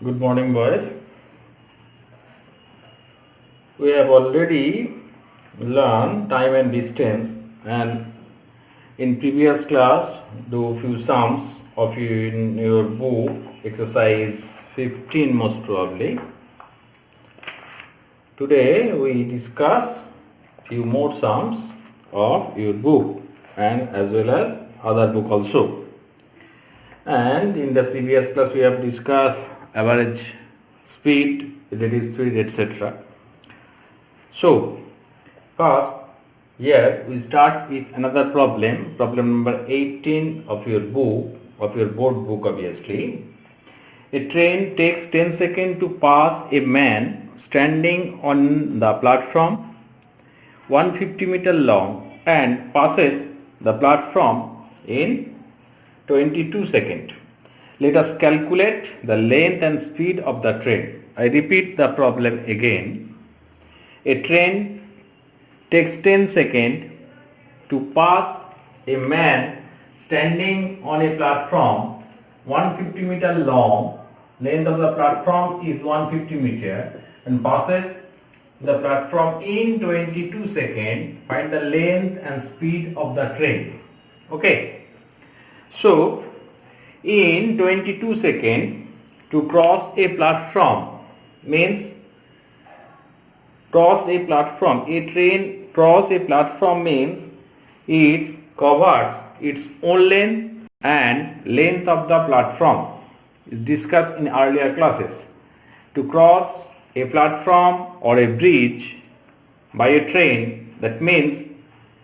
Good morning, boys. We have already learned time and distance, and in previous class, do few sums of you in your book, exercise 15 most probably. Today we discuss few more sums of your book and as well as other book also. And in the previous class we have discussed average speed, relative speed, etc. So first here we start with another problem number 18 of your book, of your board book obviously. A train takes 10 seconds to pass a man standing on the platform 150 meter long and passes the platform in 22 seconds. Let us calculate the length and speed of the train. I repeat the problem again. A train takes 10 seconds to pass a man standing on a platform 150 meter long. Length of the platform is 150 meter and passes the platform in 22 seconds. Find the length and speed of the train. Okay. So, in 22 seconds to cross a platform means a train cross a platform means it covers its own length and length of the platform. Is discussed in earlier classes. To cross a platform or a bridge by a train, that means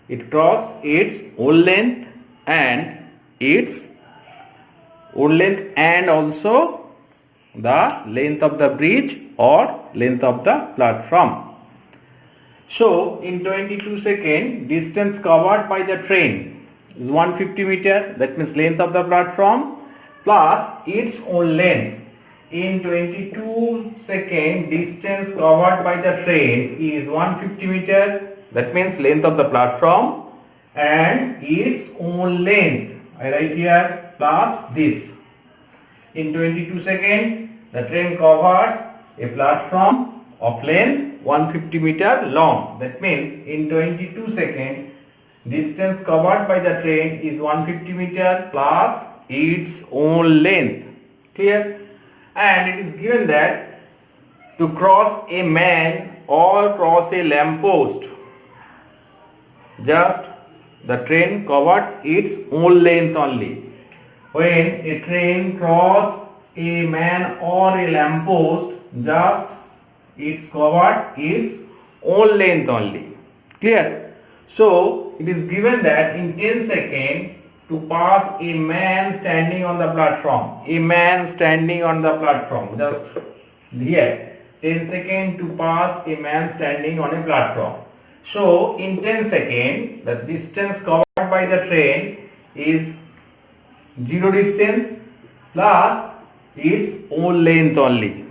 it crosses its own length and also the length of the bridge or length of the platform. So in 22 seconds, distance covered by the train is 150 meter, that means length of the platform plus its own length. In 22 seconds, distance covered by the train is 150 meter, that means length of the platform and its own length. I write here plus this. In 22 seconds, the train covers a platform of length 150 meter long. That means in 22 seconds, distance covered by the train is 150 meter plus its own length. Clear? And it is given that to cross a man or cross a lamppost, just the train covers its own length only. When a train crosses a man or a lamppost, just it covers its own length only. Clear? So it is given that in 10 seconds to pass a man standing on the platform. A man standing on the platform. Just here. 10 seconds to pass a man standing on a platform. So in 10 seconds, the distance covered by the train is 0 distance plus its own length only.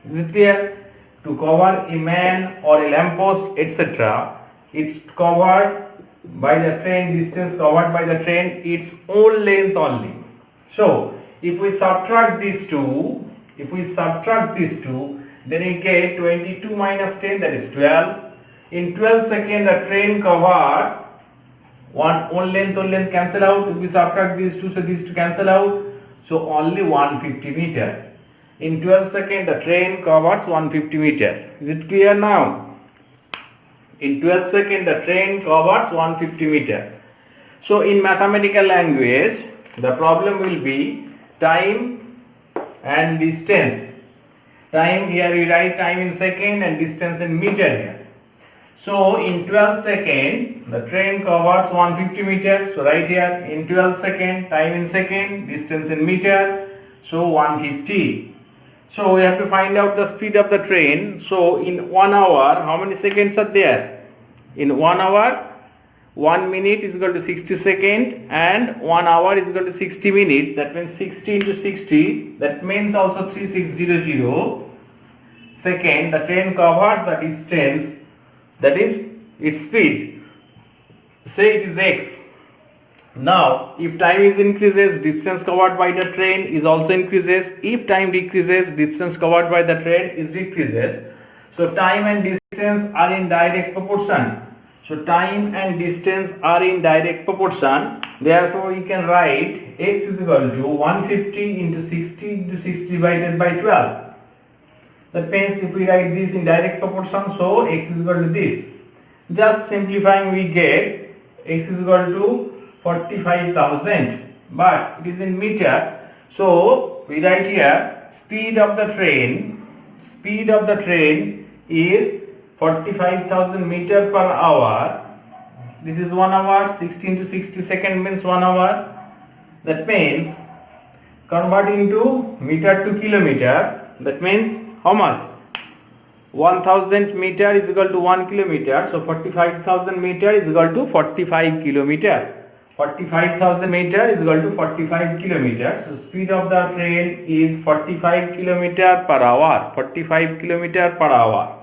Is it clear? To cover a man or a lamppost, etc., it's covered by the train, distance covered by the train, its own length only. So if we subtract these two, then we get 22 minus 10, that is 12. In 12 seconds, the train covers own length cancel out. If we subtract these two, so these two cancel out. So only 150 meter. In 12 seconds, the train covers 150 meter. Is it clear now? In 12 seconds, the train covers 150 meter. So in mathematical language, the problem will be time and distance. Time, here we write time in second and distance in meter here. So in 12 seconds, the train covers 150 meter. So right here in 12 seconds, time in second, distance in meter. So 150. So we have to find out the speed of the train. So in 1 hour, how many seconds are there? In 1 hour, 1 minute is equal to 60 seconds and 1 hour is equal to 60 minutes. That means 60 into 60. That means also 3600 second. The train covers the distance, that is its speed. Say it is x. Now, if time is increases, distance covered by the train is also increases. If time decreases, distance covered by the train is decreases. So time and distance are in direct proportion. So time and distance are in direct proportion. Therefore, we can write x is equal to 150 into 60 into 6 divided by 12. That means if we write this in direct proportion, so x is equal to this. Just simplifying, we get x is equal to 45,000, but it is in meter. So we write here speed of the train is 45,000 meter per hour. This is 1 hour. 16 to 60 second means 1 hour. That means converting to meter to kilometer. That means how much? 1000 meter is equal to 1 kilometer. So 45,000 meter is equal to 45 kilometer. 45,000 meter is equal to 45 kilometer. So speed of the train is 45 kilometer per hour. 45 kilometer per hour.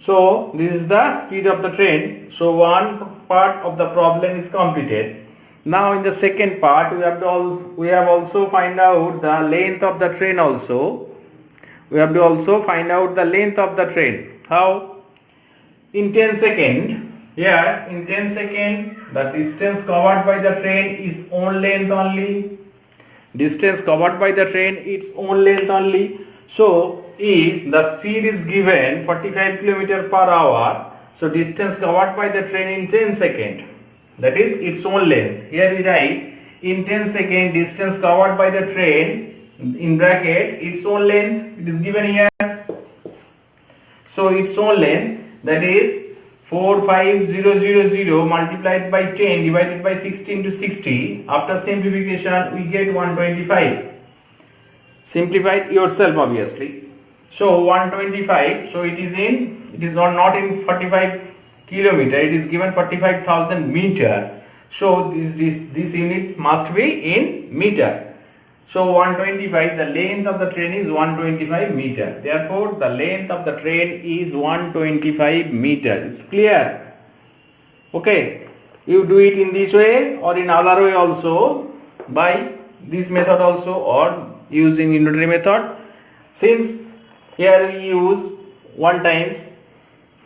So this is the speed of the train. So one part of the problem is completed. Now in the second part we have also find out the length of the train also. We have to also find out the length of the train. How? In 10 seconds. Here in 10 seconds the distance covered by the train is own length only. Distance covered by the train its own length only. So if the speed is given 45 km per hour, so distance covered by the train in 10 seconds, that is its own length. Here we write in 10 seconds distance covered by the train in bracket its own length, it is given here. So its own length, that is 45000 multiplied by 10 divided by 16 to 60. After simplification we get 125. Simplify it yourself obviously. So 125, so it is not in 45 kilometer, it is given 45,000 meter. So this unit must be in meter. So 125, the length of the train is 125 meter. Therefore, the length of the train is 125 meter. It's clear? Okay. You do it in this way or in other way also, by this method also, or using unitary method. Since here we use one times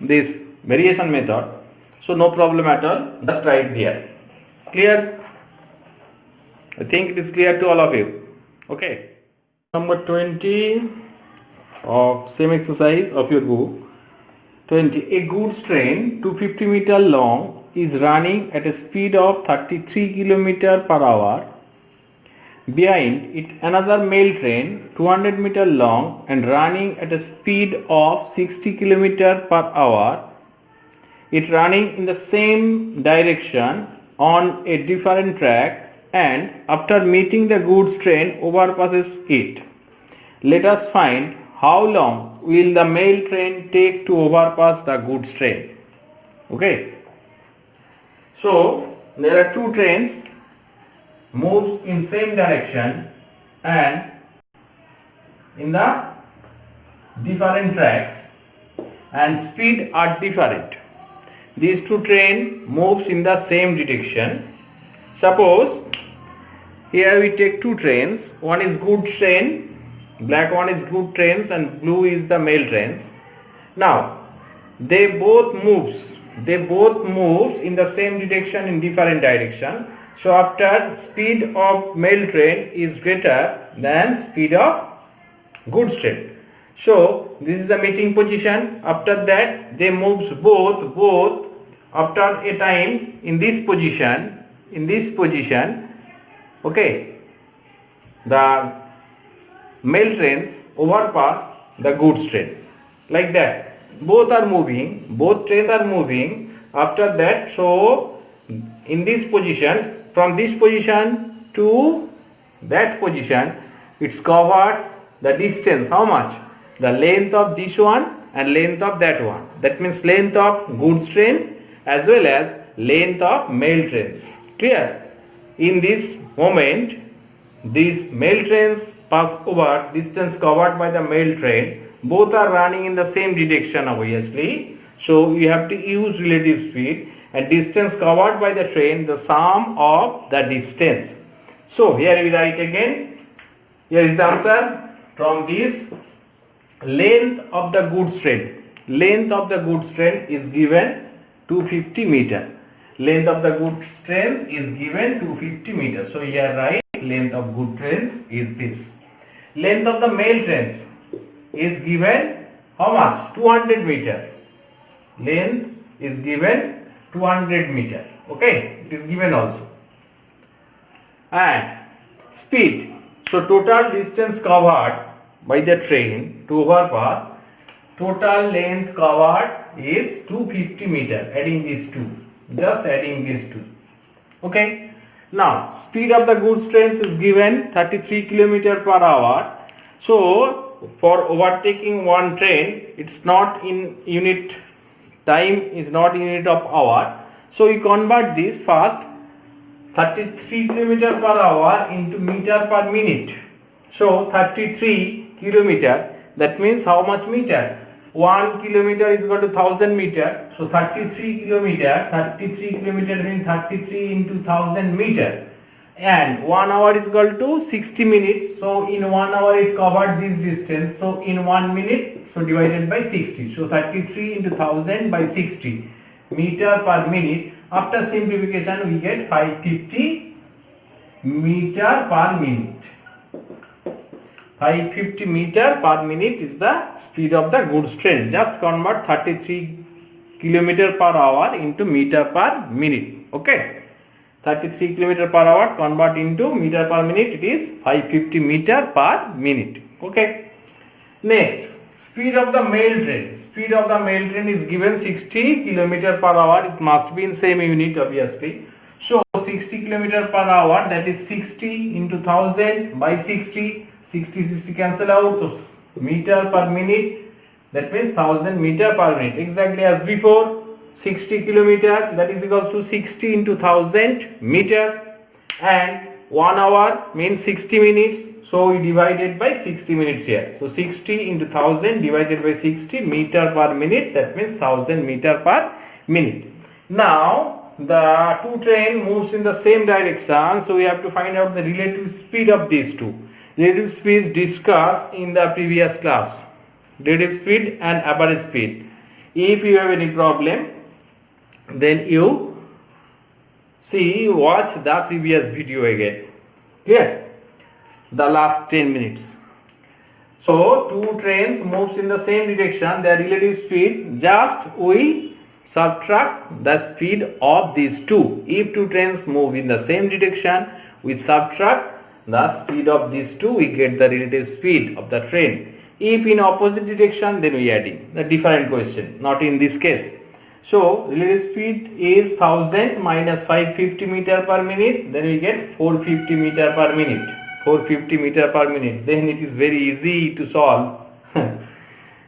this variation method, so no problem at all. Just write here. Clear? I think it is clear to all of you. Okay. Number 20 of same exercise of your book. 20. A goods train 250 meter long is running at a speed of 33 km per hour. Behind it another mail train 200 meter long and running at a speed of 60 km per hour. It running in the same direction on a different track, and after meeting the goods train overpasses it. Let us find how long will the mail train take to overpass the goods train. Okay. So there are two trains moves in same direction and in the different tracks, and speed are different. These two trains moves in the same direction. Suppose here we take two trains, one is goods train, black one is goods trains and blue is the mail trains. Now they both moves in the same direction in different direction. So after speed of mail train is greater than speed of goods train. So this is the meeting position. After that they moves both after a time in this position. Okay, the mail trains overpass the goods train, like that. Both trains are moving. After that, so in this position, from this position to that position, it covers the distance. How much? The length of this one and length of that one. That means length of goods train as well as length of mail trains. Clear? In this moment, these mail trains pass over distance covered by the mail train. Both are running in the same direction obviously. So you have to use relative speed. and distance covered by the train, the sum of the distance. So here we write again. Here is the answer from this. Length of the goods train. Length of the goods train is given 250 meter. Length of the goods trains is given 250 meters. So here write length of goods trains is this. Length of the mail trains is given how much? 200 meter. Length is given 200 meter. Okay, it is given also. And speed. So total distance covered by the train to overpass, total length covered is 250 meter. Adding these two, just adding these two. Okay. Now speed of the goods trains is given 33 km per hour. So for overtaking one train, it's not in unit, time is not in unit of hour. So we convert this first 33 km per hour into meter per minute. So 33 kilometer, that means how much meter? 1 kilometer is equal to 1000 meter. So 33 kilometer means 33 into 1000 meter. And 1 hour is equal to 60 minutes. So in 1 hour it covered this distance. So in 1 minute, so divided by 60. So 33 into 1000 by 60 meter per minute. After simplification we get 550 meter per minute. 550 meter per minute is the speed of the goods train. Just convert 33 km per hour into meter per minute. Okay. 33 km per hour convert into meter per minute, it is 550 meter per minute. Okay. Next, speed of the mail train. Speed of the mail train is given 60 km per hour. It must be in same unit obviously. So 60 km per hour, that is 60 into 1000 by 60. 60 cancel out. So meter per minute, that means 1000 meter per minute. Exactly as before. 60 kilometer, that is equals to 60 into 1000 meter, and 1 hour means 60 minutes. So we divided by 60 minutes here. So 60 into 1000 divided by 60 meter per minute, that means 1000 meter per minute. Now the two train moves in the same direction, so we have to find out the relative speed of these two. Relative speed discussed in the previous class. Relative speed and average speed. If you have any problem, then you watch the previous video again. Here, the last 10 minutes. So two trains moves in the same direction, their relative speed, just we subtract the speed of these two. If two trains move in the same direction, we subtract the speed of these two, we get the relative speed of the train. If in opposite direction, then we adding. The different question, not in this case. So relative speed is 1000 minus 550 meter per minute, then we get 450 meter per minute. 450 meter per minute. Then it is very easy to solve.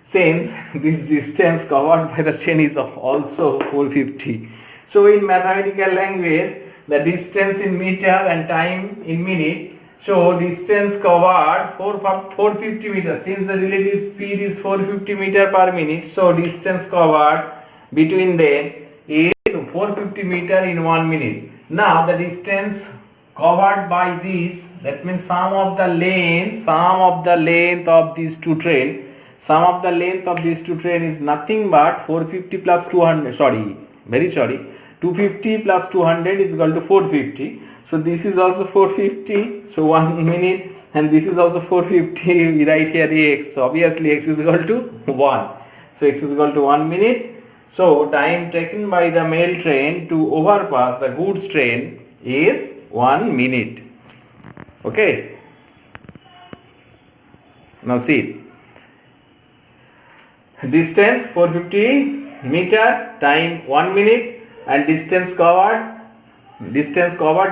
Since this distance covered by the train is also 450. So in mathematical language, the distance in meter and time in minute. So distance covered 450 meters. Since the relative speed is 450 meter per minute, so distance covered between them is 450 meter in 1 minute. Now the distance covered by this, that means sum of the length of these two trains. Sum of the length of these two trains is nothing but 450 plus 200. 250 plus 200 is equal to 450. So this is also 450. So 1 minute, and this is also 450. We write here x. So obviously x is equal to 1. So x is equal to 1 minute. So time taken by the mail train to overpass the goods train is 1 minute. Okay. Now see. Distance 450 meter, time 1 minute, and distance covered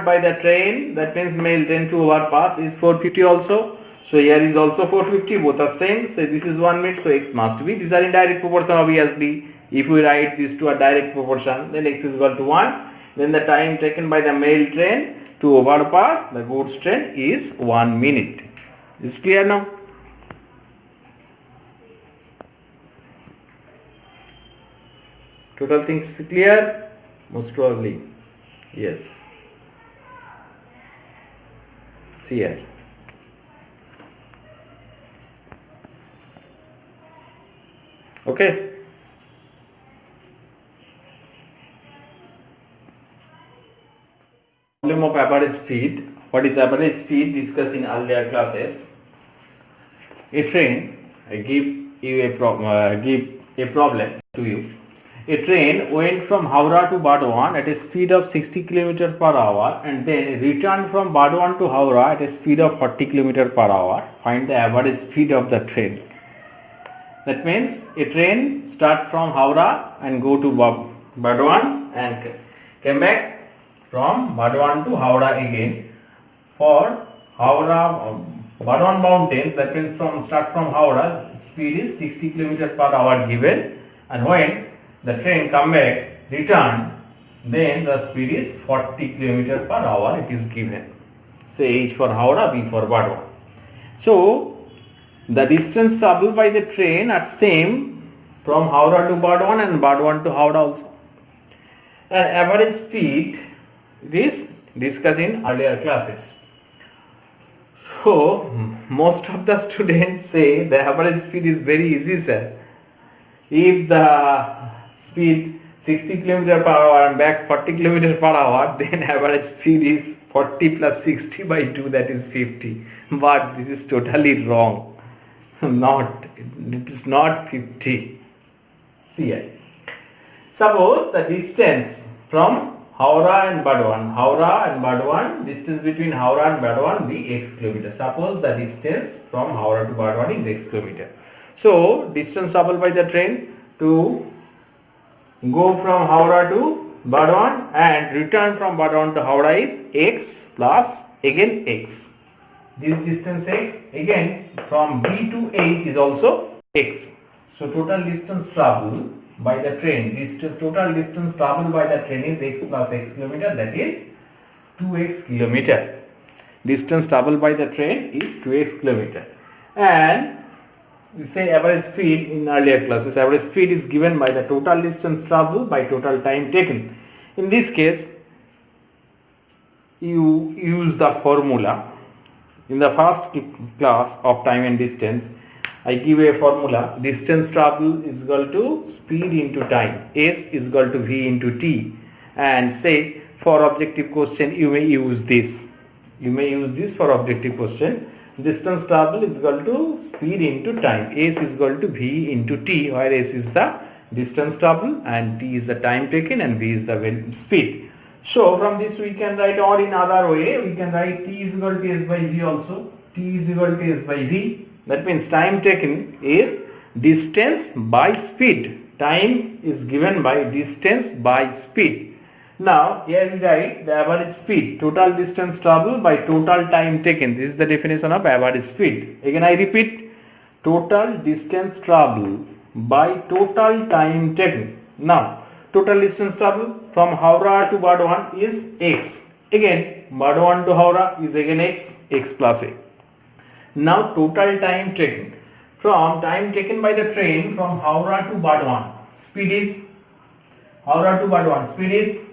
by the train, that means mail train to overpass, is 450 also. So here is also 450, both are same. So this is 1 minute, so x must be, these are in direct proportion obviously. If we write these two are direct proportion, then x is equal to 1. Then the time taken by the mail train to overpass the goods train is 1 minute. Is clear now? Total things clear? Most probably. Yes. See here. Okay. Problem of average speed. What is average speed? Discussed in earlier classes. A train. I give a problem to you. A train went from Howrah to Burdwan at a speed of 60 km per hour and then returned from Burdwan to Howrah at a speed of 40 km per hour. Find the average speed of the train. That means a train start from Howrah and go to Burdwan and came back from Burdwan to Howrah again. For Howrah Burdwan mountains, that means start from Howrah, speed is 60 km per hour given, and when the train come back, return, then the speed is 40 km per hour it is given. Say H for Howrah, B for Burdwan. So the distance traveled by the train are same from Howrah to Burdwan and Burdwan to Howrah also. And average speed is discussed in earlier classes. So most of the students say the average speed is very easy, sir. If the speed 60 km per hour and back 40 km per hour, then average speed is 40 plus 60 by 2, that is 50. But this is totally wrong. It is not 50. See here. Suppose the distance from Howrah and Burdwan, distance between Howrah and Burdwan be x kilometer. Suppose the distance from Howrah to Burdwan is x kilometer. So distance traveled by the train to go from Howrah to Burdwan and return from Burdwan to Howrah is x plus again x. This distance x, again from B to H is also x. So total distance traveled by the train, total distance traveled by the train is x plus x kilometer, that is 2x kilometer. Distance traveled by the train is 2x kilometer. And we say average speed in earlier classes, average speed is given by the total distance traveled by total time taken. In this case, you use the formula. In the first class of time and distance, I give a formula: distance traveled is equal to speed into time, S is equal to V into T, and say for objective question you may use this. You may use this for objective question. Distance traveled is equal to speed into time, S is equal to V into T, where S is the distance traveled and T is the time taken and V is the speed. So from this we can write, or in other way we can write T is equal to S by V also. T is equal to S by V. That means time taken is distance by speed. Time is given by distance by speed. Now here we write the average speed, total distance traveled by total time taken. This is the definition of average speed. Again I repeat, total distance traveled by total time taken. Now total distance traveled from Howrah to Burdwan is x. Again Burdwan to Howrah is again x, x plus a. Now total time taken, from time taken by the train from Howrah to Burdwan, speed is Howrah to Burdwan, speed is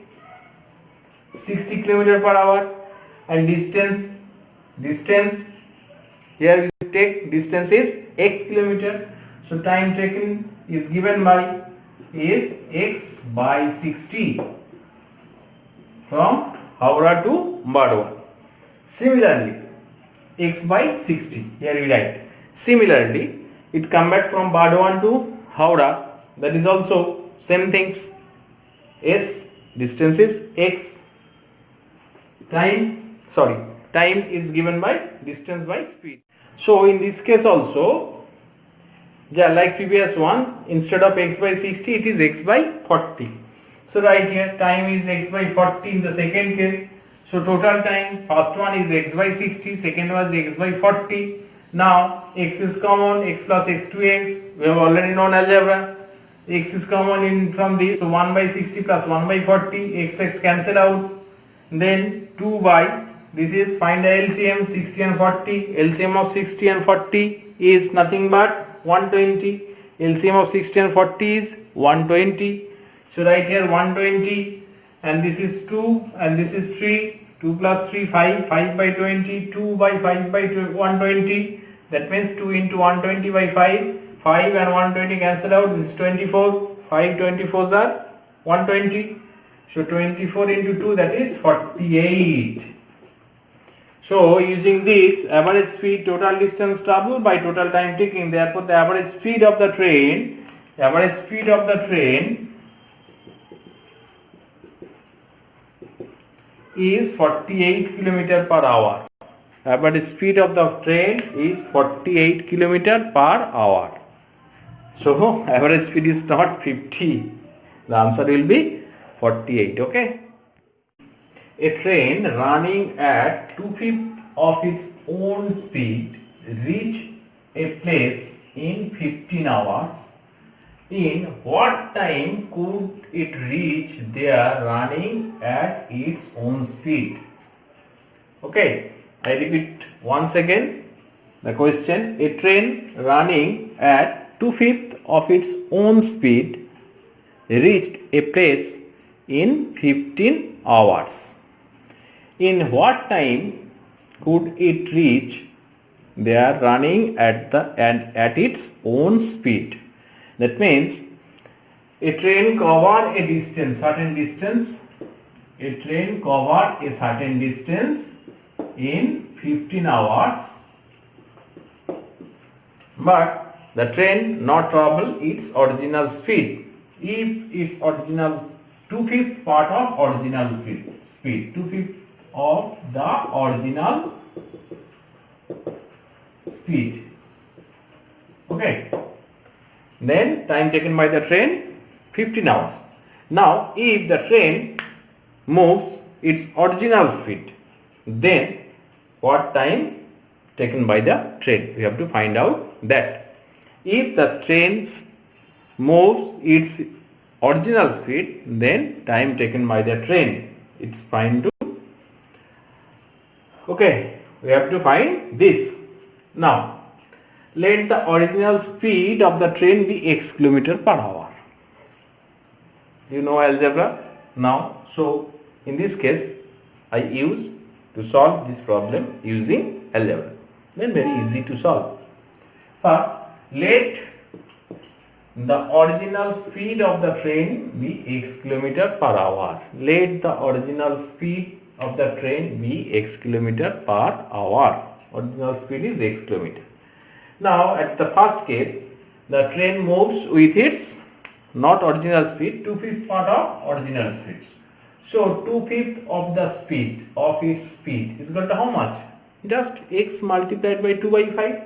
60 km per hour, and distance here we take distance is x kilometer. So time taken is given by is x by 60 from Howrah to Burdwan. Similarly, x by 60 here we write. Similarly, it come back from Burdwan to Howrah, that is also same things. S distance is x, time is given by distance by speed. So in this case also, like previous one, instead of x by 60 it is x by 40. So right here time is x by 40 in the second case. So total time, first one is x by 60, second one is x by 40. Now x is common, x plus x to x, we have already known algebra. X is common in from this, so 1 by 60 plus 1 by 40, x cancel out. Then 2 by, this is find the LCM 60 and 40. LCM of 60 and 40 is nothing but 120. LCM of 60 and 40 is 120. So right here 120. and this is 2 and this is 3. 2 plus 3 5, 5 by 20, 2 by 5 by 120. That means 2 into 120 by 5. 5 and 120 cancel out. This is 24. 5 24s are 120. So 24 into 2, that is 48. So using this, average speed, total distance traveled by total time taken. Therefore the average speed of the train is 48 km per hour. Average speed of the train is 48 km per hour. So average speed is not 50. The answer will be 48. Okay. A train running at 2/5 of its own speed reached a place in 15 hours. In what time could it reach there running at its own speed? Okay, I repeat once again the question. A train running at 2/5 of its own speed reached a place in 15 hours. In what time could it reach there running at its own speed? That means a train covered a distance, certain distance. A train covered a certain distance in 15 hours, but the train not travel its original speed. If its original 2/5 part of original speed, 2/5 of the original speed. Okay. Then time taken by the train 15 hours. Now if the train moves its original speed, then what time taken by the train? We have to find out that. If the train moves its original speed, then time taken by the train, it's fine to. Okay, we have to find this. Now let the original speed of the train be x km per hour. You know algebra now. So in this case I use to solve this problem using algebra. Then very easy to solve. First, let the original speed of the train be x km per hour. Let the original speed of the train be x km per hour. Original speed is x km. Now at the first case, the train moves with its not original speed, 2/5 part of original speed. So 2/5 of the speed of its speed is equal to how much? Just x multiplied by 2 by 5.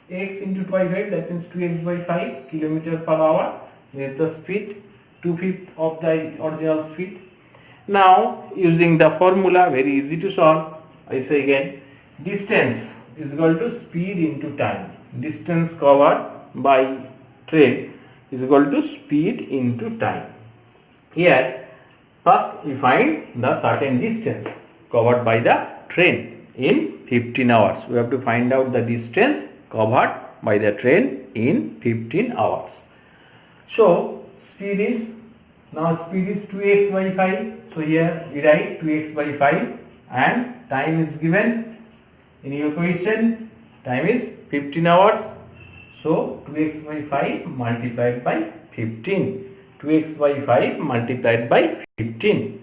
X into 2 by 5, that means 2x by 5 km per hour. This is the speed, 2/5 of the original speed. Now using the formula, very easy to solve. I say again, distance is equal to speed into time. Distance covered by train is equal to speed into time. Here first we find the certain distance covered by the train in 15 hours. We have to find out the distance covered by the train in 15 hours. So speed is, now speed is 2x by 5. So here we write 2x by 5 and time is given in your question. Time is 15 hours. So 2x by 5 multiplied by 15. 2x by 5 multiplied by 15.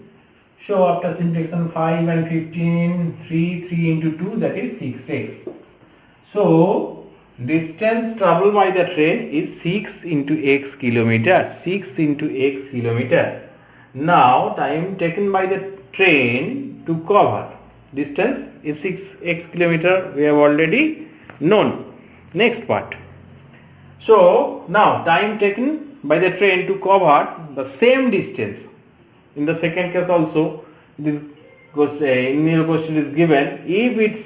So after simplification 5 and 15, 3 into 2, that is 6x. So distance traveled by the train is 6 into x kilometer. 6 into x kilometer. Now time taken by the train to cover distance is 6x kilometer. We have already known. Next part. So now time taken by the train to cover the same distance. In the second case also, this in your question is given. If it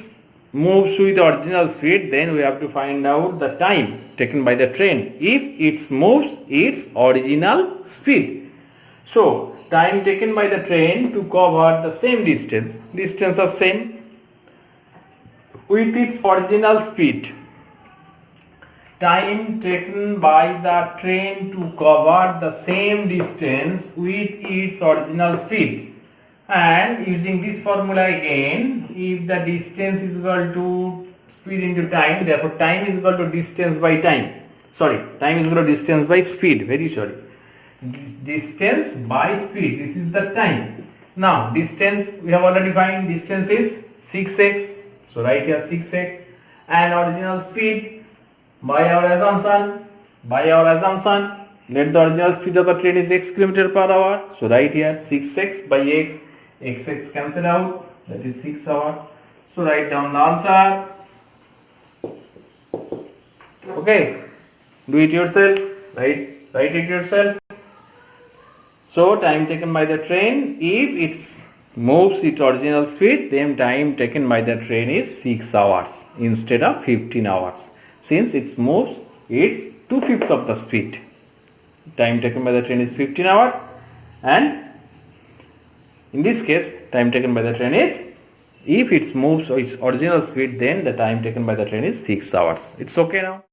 moves with original speed, then we have to find out the time taken by the train. If it moves its original speed. So time taken by the train to cover the same distance. Distance are same with its original speed. Time taken by the train to cover the same distance with its original speed. And using this formula again, if the distance is equal to speed into time, therefore time is equal to distance by time. Sorry, time is equal to distance by speed. Very sorry. Distance by speed. This is the time. Now distance we have already defined. Distance is 6x. So write here 6x. And original speed by our assumption. Let the original speed of the train is x km per hour. So write here 6x by x. X cancel out, that is 6 hours. So write down the answer. Okay, do it yourself. Write it yourself. So time taken by the train, if it moves its original speed, then time taken by the train is 6 hours instead of 15 hours. Since it moves its 2/5 of the speed. Time taken by the train is 15 hours, and in this case, time taken by the train is, if it moves its original speed, then the time taken by the train is 6 hours. It's okay now.